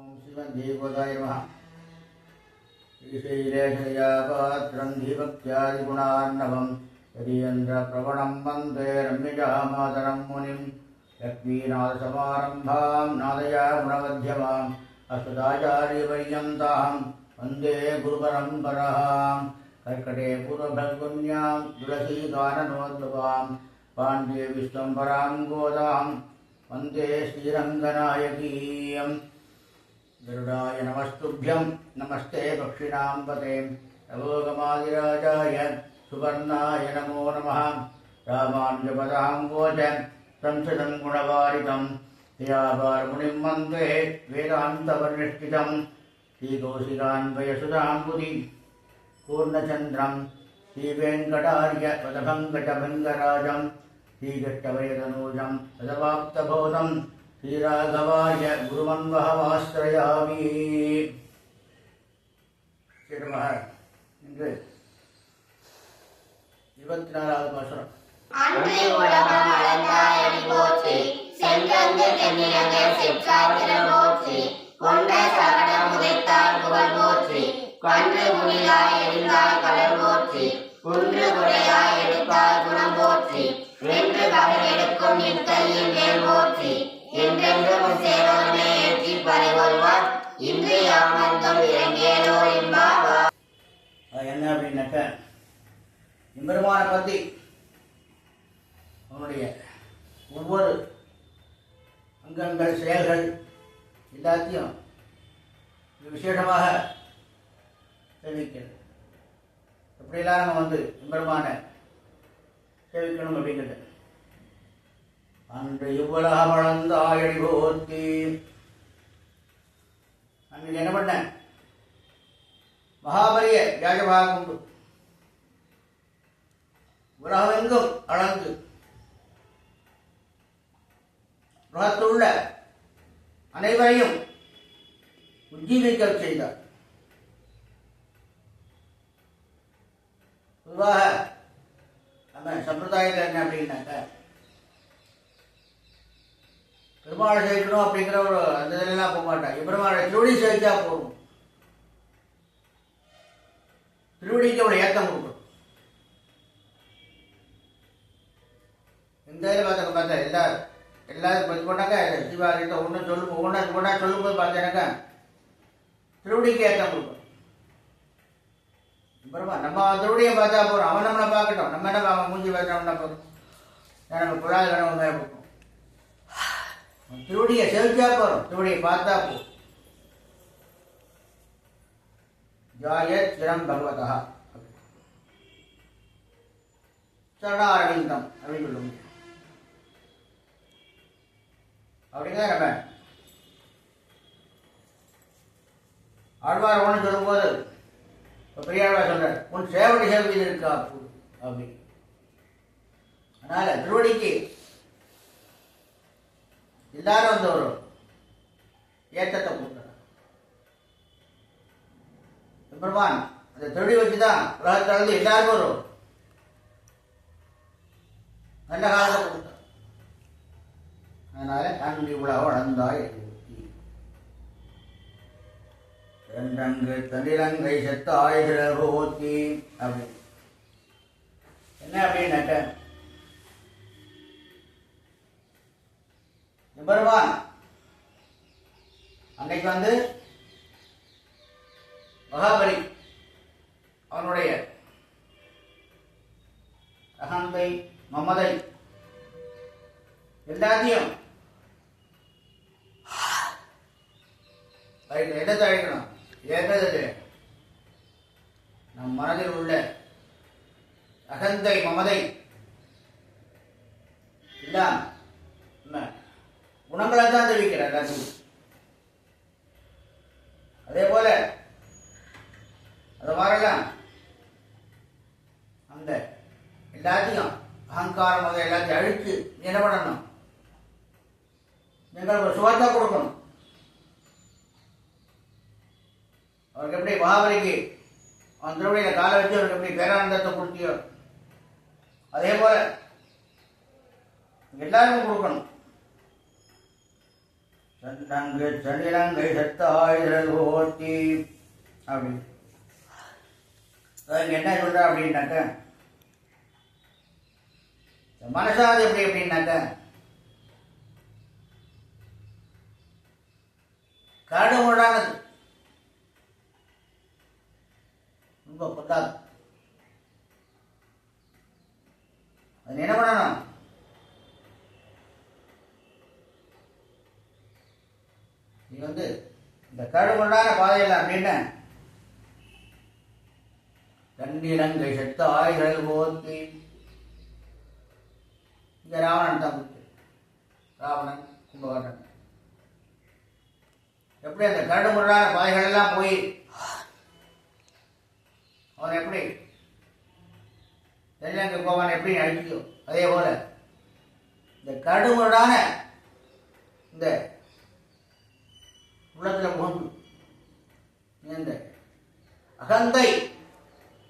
ஓம் சிவன் தேவதாய நமஹ. ஸ்ரீசைலேஷயாபாத்ரம் தீபக்தியாதிகுணார்ணவம் யதீந்திர பிரவணம் வந்தே ரம்யஜாமாதரம் முனிம் லக்ஷ்மீநாதசமாரம்பாம் நாதயாமுனமத்யமாம் அஸ்மதாச்சாரியபர்யந்தாம் வந்தே குருபரம்பராம். கர்க்கடே பூர்வபல்குன்யாம் துளசீகானனோத்பவாம் பாண்ட்யே விஸ்வம்பராம் கோதாம் வந்தே ஸ்ரீரங்கநாயகீயம். गरुडाय नमस्तुभ्यं नमस्ते पक्षिणाम्बते नवोगमादिराजाय सुवर्णाय नमो नमः. रामानुजपदाम्बोज संसदं गुणवारितं दयापारमुनिं वन्दे वेदान्तवर्णिष्ठितं श्रीकौशिकान्वयसुधाम्बुधि पूर्णचन्द्रं श्रीवेङ्कटार्य पदभङ्गटभङ्गराजं श्रीकृष्णवैतनूजं तदवाप्तबोधं श्रीराघवाय गुरुमन्वहमाश्रयामि. இன்று 24வது பாசுரம். அன்று உலகம் அளந்தாயடி போற்றி, சென்றங்கு தென்னிலங்கை சிற்றாத்திரம் போற்றி, கொண்ட சகடம் உதைத்தால் புகழ் போற்றி, கன்று குளிராய் எரிந்தால் கடல் போற்றி, குன்று குடையாய் எடுத்தால் குணம் போற்றி, வென்று பகல் எடுக்கும் நின் கையில் வேல் போற்றி, என்றென்றும் சேரோனே ஏற்றி பறிகொள்வார், இன்று யாமந்தம் இறங்கியதோ என்பாவா. என்ன அப்படின்னாக்க, எம்பெருமானை பற்றி அவனுடைய ஒவ்வொரு அங்கங்கள் செயல்கள் எல்லாத்தையும் விசேஷமாக தெரிவிக்கிறது. எப்படியெல்லாம் நம்ம எம்பெருமானை சேவிக்கணும் அப்படிங்கிறது. அன்று இவ்வுலகம் அளந்தாயடி போற்றி. அன்றைக்கு என்ன பண்ண, மகாபரிய வியாஜமாக உண்டு, உலகமெங்கும் அளந்து உலகத்துள்ள அனைவரையும் உஜ்ஜீவிக்க செய்தார். பொதுவாக நம்ம சம்பிரதாயத்தில் என்ன அப்படின்னாக்க, பெருமாளை சேர்க்கணும் அப்படிங்கிற ஒரு அந்த இதெல்லாம் போக மாட்டாங்க. பெருமாளை திருவடி சேர்த்தா போகும், திருவடிக்கு அவளை ஏற்றம் கொடுக்கணும். இந்த இதில் பார்த்தா எல்லாரும் பற்றி போட்டாக்கா சிவாகிட்ட ஒன்று ஒன்றா சொல்லும்போது பார்த்தேனாக்கா திருவடிக்கு ஏற்றம் கொடுக்கணும். பெருமா நம்ம திருவடியை பார்த்தா போகிறோம், அவன் நம்மளை பார்க்கட்டும், நம்ம என்ன அவன் மூஞ்சி பார்த்தோம்னா போதும், நம்ம புழாத வேணும் மேலே போகும். திருவடியை செலுத்தா போறோம், திருவடியை பார்த்தா போ. ஜாய சிரம் பகவதா சரணாரவிந்தம் அப்படின்னு சொல்லுவோம். அப்படிங்க நம்ம ஆழ்வார் ஒன்று சொல்லும்போது பெரியாழ்வார் சொல்றார், உன் சேவடி சேவையில் இருக்கா அப்படி. அதனால திருவடிக்கு எல்லாரும் ஒரு ஏற்றத்தை கொடுத்தார். பெருமான் அந்த திருடி வச்சுதான் உலகத்திலிருந்து எல்லாருக்கும் ஒரு நல்ல காலத்தை கொடுத்தார். அதனால அன்பி உலக வளர்ந்தாய் இரண்டங்கு தனிலங்கை செத்தாய் போத்தி அப்படி. என்ன அப்படின்னாக்க, பெருமான் அன்னைக்கு மகாபலி அவனுடைய அகந்தை மமதை எல்லாத்தையும் எதை அழைக்கணும், ஏற்றது நம் மனதில் உள்ள அகந்தை மமதை எல்லாம் குணங்களை தான் தெரிவிக்கிறார். அதே போல அது மாதிரிலாம் அந்த எல்லாத்தையும் அகங்காரம் அதை எல்லாத்தையும் அழித்து என்ன பண்ணணும், நீங்கள் ஒரு சுகத்தை கொடுக்கணும். அவருக்கு எப்படி மகாபலிக்கு அவன் திருவடியில காலை வச்சு அவருக்கு எப்படி பேரானந்தத்தை கொடுத்தியோ அதே போல எல்லாருக்கும் கொடுக்கணும். சன்னங்கு சனிலங்கை சத்தாயுதல் போற்றி அப்படி அதுக்கு என்ன சொல்ற அப்படின்னாக்க மனசாது எப்படி அப்படின்னாக்க கரடு முரடானது, ரொம்ப பொத்தாது. அது என்ன பண்ணணும்? நீ இந்த கரடு முரடான பாதையில் அப்படின்னு தண்டிலங்கை செத்த ஆய்கள் போத்தி இங்க ராவணன் தான் ராவணன் கும்பகர்ணன் எப்படி அந்த கரடு முரடான பாதைகள் எல்லாம் போய் அவன் எப்படி தெரியலங்க கோவன் எப்படி அழிச்சிக்கோ அதே போல இந்த கரடு முரடான இந்த உள்ளத்தில் புகுந்து இந்த அகந்தை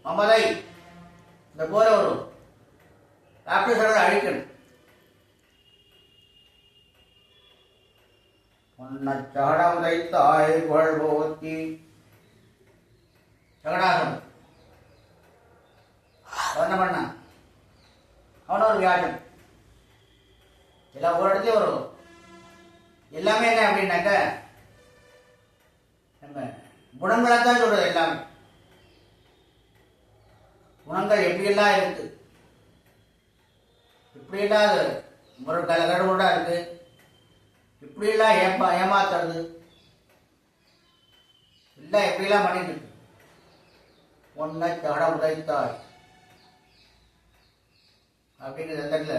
மமதை இந்த போல ஒரு ராட்சசர்களை அழிக்கணும். சகடம் தைத்தாய் புகழ் போத்தி சகடாசம் என்ன பண்ண அவன ஒரு வியாஜம் எல்லா ஒரு இடத்துலயும் வரும். எல்லாமே என்ன அப்படின்னாக்க நம்ம குணங்களைத்தான் சொல்றது. எல்லாமே குணங்கள் எப்படியெல்லாம் இருக்கு, இப்படியெல்லாம் அது ஒரு கலகடோடா இருக்கு, இப்படியெல்லாம் ஏமாத்துறது எல்லாம் எப்படியெல்லாம் பண்ணிட்டு இருக்கு. ஒன்ன சகட உதைத்தாய் அப்படிங்கிறது அந்த இடத்துல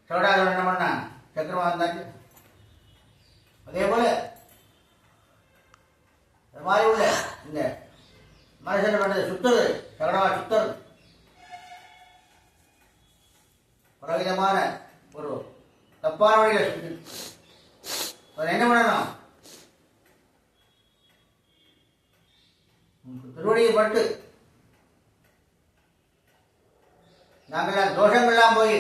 சகடாசுரன் என்ன பண்ணா சக்கரமா இருந்தாச்சு. அதே போல அது மாதிரி உள்ள இந்த மனுஷன் பண்ணது சுத்துறது, சகடமா சுத்துறது பலவிதமான ஒரு தப்பான வழியில சுத்து. அதை என்ன பண்ணணும்? திருவடியை பட்டு நாங்கள் தோஷங்கள்லாம் போய்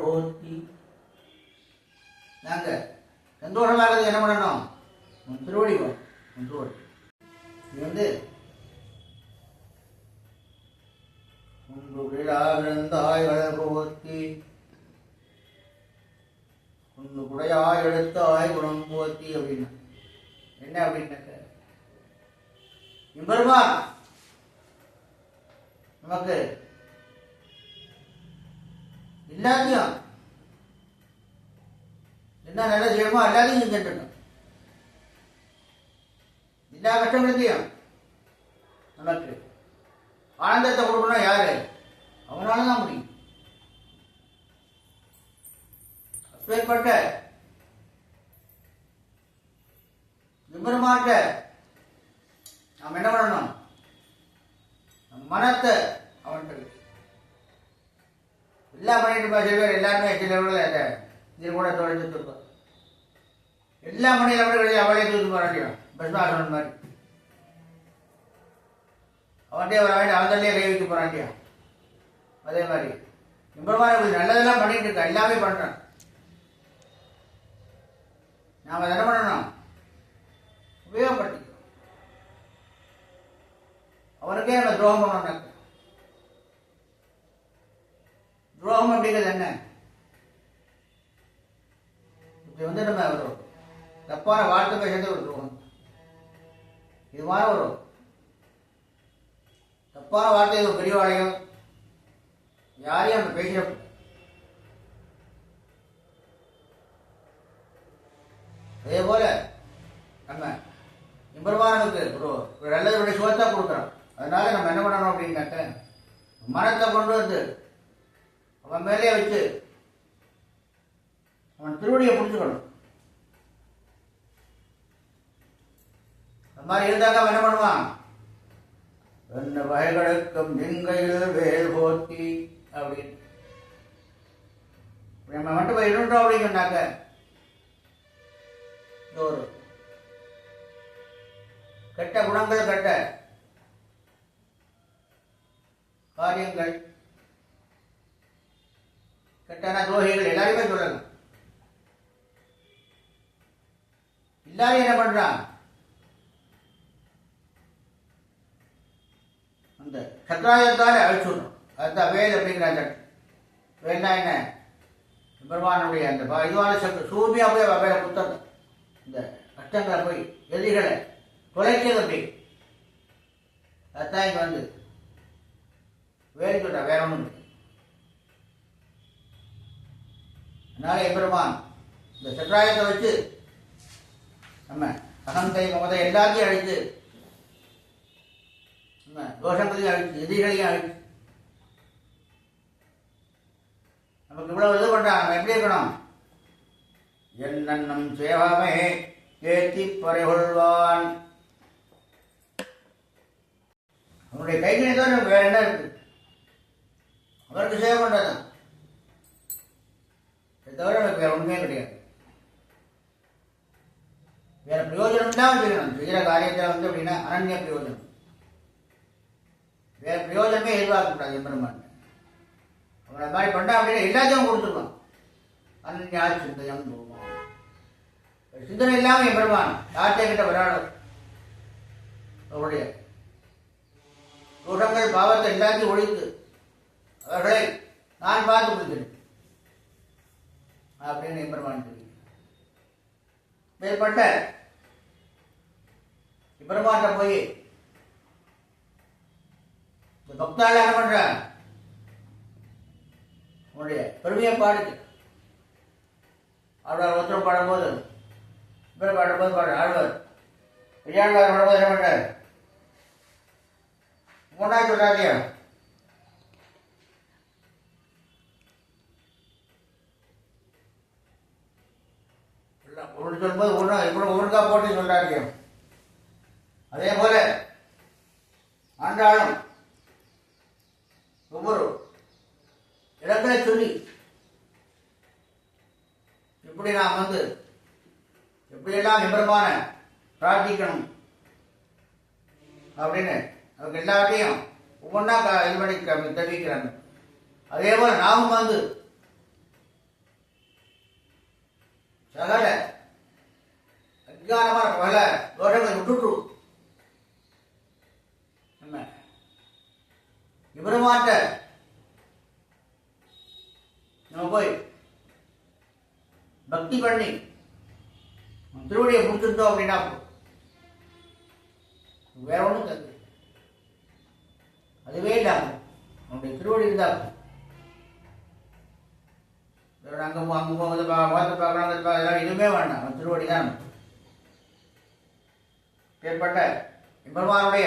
போத்தி நாங்க சந்தோஷமாக என்ன பண்ணணும்? திருவடி திருவடி இது முன்பு விழாவிருந்தாய் போத்தி ஒன்று குடையாய் எடுத்தாய் குணம் போத்தி அப்படின்னு என்ன அப்படின்னாக்க இம்பெருமான் நமக்கு எல்லாத்தையும் என்ன நல்ல செய்யணுமோ எல்லாத்தையும் செஞ்சுட்டோம். எல்லா கஷ்டங்களையும் நமக்கு ஆனந்தத்தை கொடுக்கணும். யாரு? அவனால தான் முடியும். அப்பேற்பட்ட விபரமாட்ட நாம் என்ன பண்ணணும்? மனத்தை அவன்கிட்ட எல்லாம் பண்ணிட்டு சில பேர் எல்லாருமே சில இது கூட தொலைஞ்சிட்டு இருப்போம். எல்லா மணியில கிடையாது அவளே தூக்கி போறாண்டியும் பஸ்மாசனம் மாதிரி அவன்கிட்டே வர வேண்டிய அவன்கிட்டே கை வைக்க போறாண்டியா. அதே மாதிரி விபரமான நல்லதெல்லாம் பண்ணிட்டு இருக்க, எல்லாமே பண்றான். நாம என்ன பண்ணணும்? உபயோகப்படுத்தி அவனுக்கே நம்ம துரோகம் பண்ணணும். துரோகம் அப்படிங்கிறது என்ன? இப்படி நம்ம ஒரு தப்பான வார்த்தை பேசுறது ஒரு துரோகம். இது மாதிரி ஒரு தப்பான வார்த்தை ஒரு பெரியவாளையும் யாரையும் நம்ம பேச அதே போல நம்ம இம்பெருமானுக்கு ஒரு நல்லதுடைய சுகத்தை கொடுக்குறோம். அதனால நம்ம என்ன பண்ணணும் அப்படின்னாக்க மனத்தை கொண்டு வந்து அவன் மேலே வச்சு அவன் திருவடியை பிடிச்சுக்கணும். அந்த மாதிரி இருந்தாக்க அவன் என்ன பண்ணுவான்? என்ன வகைகளுக்கும் நெங்கையில் வேல் போத்தி அப்படின்னு நம்ம மட்டும் போய் இருந்தோம் அப்படின்னு சொன்னாக்க ஒரு கெட்ட குணங்கள், கெட்ட காரியங்கள், கெட்டான துரோகிகள் எல்லாருமே சொல்லலாம். எல்லாரும் என்ன பண்றான், அந்த சக்கராயத்தால அழிச்சுடுறோம். அதுதான் வேல் அப்படிங்கிற அந்த வேல்னா என்ன, பெருமானுடைய அந்த இதுவான சக்கர சூழ்மையா போய் வேலை குத்தணும், இந்த கஷ்டங்களை போய் எதிரிகளை தொலைக்கிறது அப்படி. அதுதான் இங்க வந்து வேல் சொல்ற, வேற ஒண்ணும் இல்லை. அதனால எம்பெருமான் இந்த சக்கராயத்தை வச்சு நம்ம அகந்தை மமதை எல்லாத்தையும் அழித்து, நம்ம தோஷங்களையும் அழித்து, எதிரிகளையும் அழித்து, நமக்கு இவ்வளவு இது பண்றான். நம்ம எப்படி இருக்கணும், என்னன்னும் சேவாமே ஏத்தி பறைகொள்வான். அவனுடைய கைகளை தான் வேற என்ன இருக்கு, அவருக்கு சேவை பண்றதுதான். இதை தவிர எனக்கு வேற ஒண்ணுமே கிடையாது. வேற பிரயோஜனம் தான் செய்யணும். செய்கிற காரியத்தை வந்து அப்படின்னா அனன்ய பிரயோஜனம், வேற பிரயோஜனமே எதிர்பார்க்கக்கூடாது. எம்பெருமான் அவனை மாதிரி பண்ணா அப்படின்னா எல்லாத்தையும் கொடுத்துருவான். அனன்யா சிந்தையம் தூரம், சிந்தனை இல்லாம எம்பெருமான் யார்கிட்ட கிட்ட விளையாடும். அவருடைய தோஷங்கள் பாவத்தை எல்லாத்தையும் ஒழித்து அவர்களை நான் பார்த்து கொடுக்கிறேன் அப்படின்னு எம்பெருமான் சொல்லி மேற்பட்ட பெருமாட்ட போய் இந்த பக்தாள் என்ன பண்ற, உன்னுடைய பெருமையை பாடுது. ஆழ்வார் ஒருத்தர் பாடும்போது இவர் பாடும்போது ஆழ்வார் பெரியாழ்வார் பாடும்போது என்ன பண்றார், மூணா சொல்றாங்க, ஒன்று சொல்லும்போது ஒன்று இவ்வளவு ஒழுங்கா போட்டு சொல்றாங்க. அதே போல ஆண்டாளும் ஒவ்வொரு இடங்களை சொல்லி இப்படி நாம் வந்து எப்படியெல்லாம் எம்பெருமான பிரார்த்திக்கணும் அப்படின்னு அவங்க எல்லாத்தையும் ஒவ்வொன்றா இது பண்ணி தெரிவிக்கிறாங்க. அதே போல நாமும் வந்து சகல அஜானமான பல தோஷங்களை விட்டுட்டு நம்ம எம்பெருமாட்ட நம்ம போய் பக்தி பண்ணி திருவடியை முடிச்சிருந்தோம் அப்படின்னா வேற ஒன்றும் தந்து அதுவே இல்லாம நம்முடைய திருவடி இருந்தால் அங்கே அங்கே போகுது பார்த்து பார்க்கணும் அதெல்லாம் எதுவுமே வேண்டாம். அவன் திருவடி தான் ஏற்பட்ட எம்பெருமானுடைய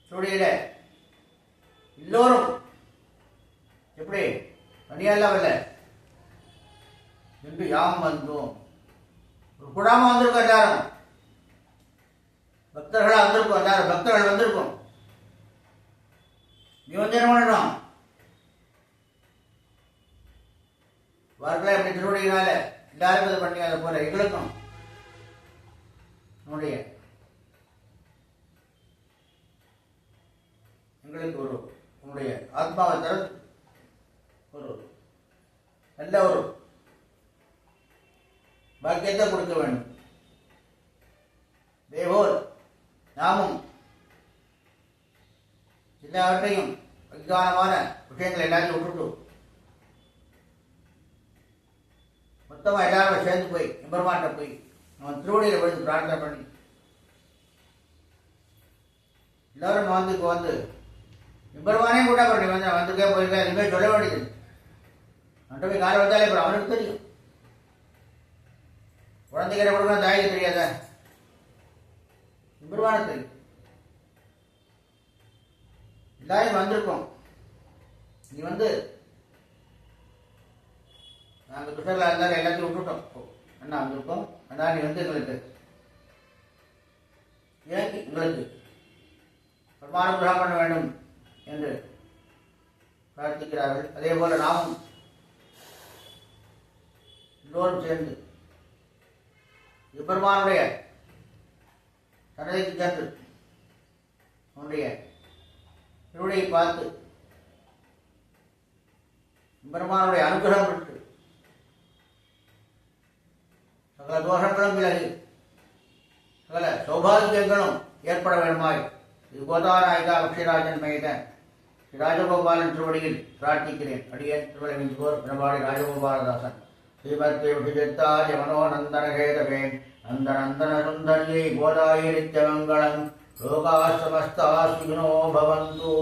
திருவடியில எல்லோரும் எப்படி தனியெல்லாம் இல்லை என்று யாம் வந்தோம். ஒரு குடாம வந்திருக்கோம், எல்லாரும் பக்தர்களா வந்திருக்கோம், எல்லாரும் பக்தர்கள் வந்திருக்கோம். நீ வந்து என்ன பண்ணணும், வார்களை அப்படி திருவடியினால எல்லாரும் இதை பண்ணி அதை போல எங்களுக்கும் எங்களுக்கு ஒரு உன்னுடைய ஆத்மாவை தர ஒரு நல்ல ஒரு பாக்கியத்தை கொடுக்க வேண்டும். தேவோர் நாமும் எல்லாவற்றையும் அஜானமான விஷயங்கள் எல்லாத்தையும் விட்டுட்டு மொத்தமா எல்லாரும் சேர்ந்து போய் எம்பெருமான்கிட்ட போய் அவன் திருவடியில் விழுந்து பிரார்த்தனை பண்ணி எல்லாரும் வந்து இப்போ வந்து எம்பெருமானே கூட பண்ணி வந்து வந்துக்கே போயிருக்கேன் இனிமேல் சொல்ல வேண்டியது அவன்கிட்ட போய் காலை வந்தாலே அப்புறம் அவனுக்கு தெரியும். குழந்தைகளை கொடுக்கணும் தாய்க்கு தெரியாத எம்பெருமானுக்கு தெரியும். எல்லாரும் வந்திருக்கோம், நீ வந்து நாங்கள் துஷர்களாக இருந்தாலும் எல்லாத்தையும் விட்டுட்டோம் என்ன வந்திருக்கோம். அதனால் நீ வந்து எங்களுக்கு எனக்கு எங்களுக்கு பரமானுகிரகம் பண்ண வேண்டும் என்று பிரார்த்திக்கிறார்கள். அதே போல நாமும் எல்லோரும் சேர்ந்து பெருமானுடைய சன்னதிக்கு சென்று அவனுடைய திருவடியை பார்த்து பெருமானுடைய அனுகிரகம் பெற்று சகல தோஷங்களும் விலகி சகல சௌபாகியங்களும் ஏற்பட வேண்டுமாய் இது கோதாநாயகா லட்சுமிராஜன் மகித ஸ்ரீ ராஜகோபாலன் திருவடியில் பிரார்த்திக்கிறேன். அடியேன் திருவள்ளின் போர் பிரபாடி ராஜகோபாலதாசன் ஸ்ரீமத் விஜித்தாய மனோநந்தன கேதவே நந்தநந்தன சுந்தரியை கோதாயை நித்யமங்கலம் லோகா சமஸ்தா சுகினோ பவந்து.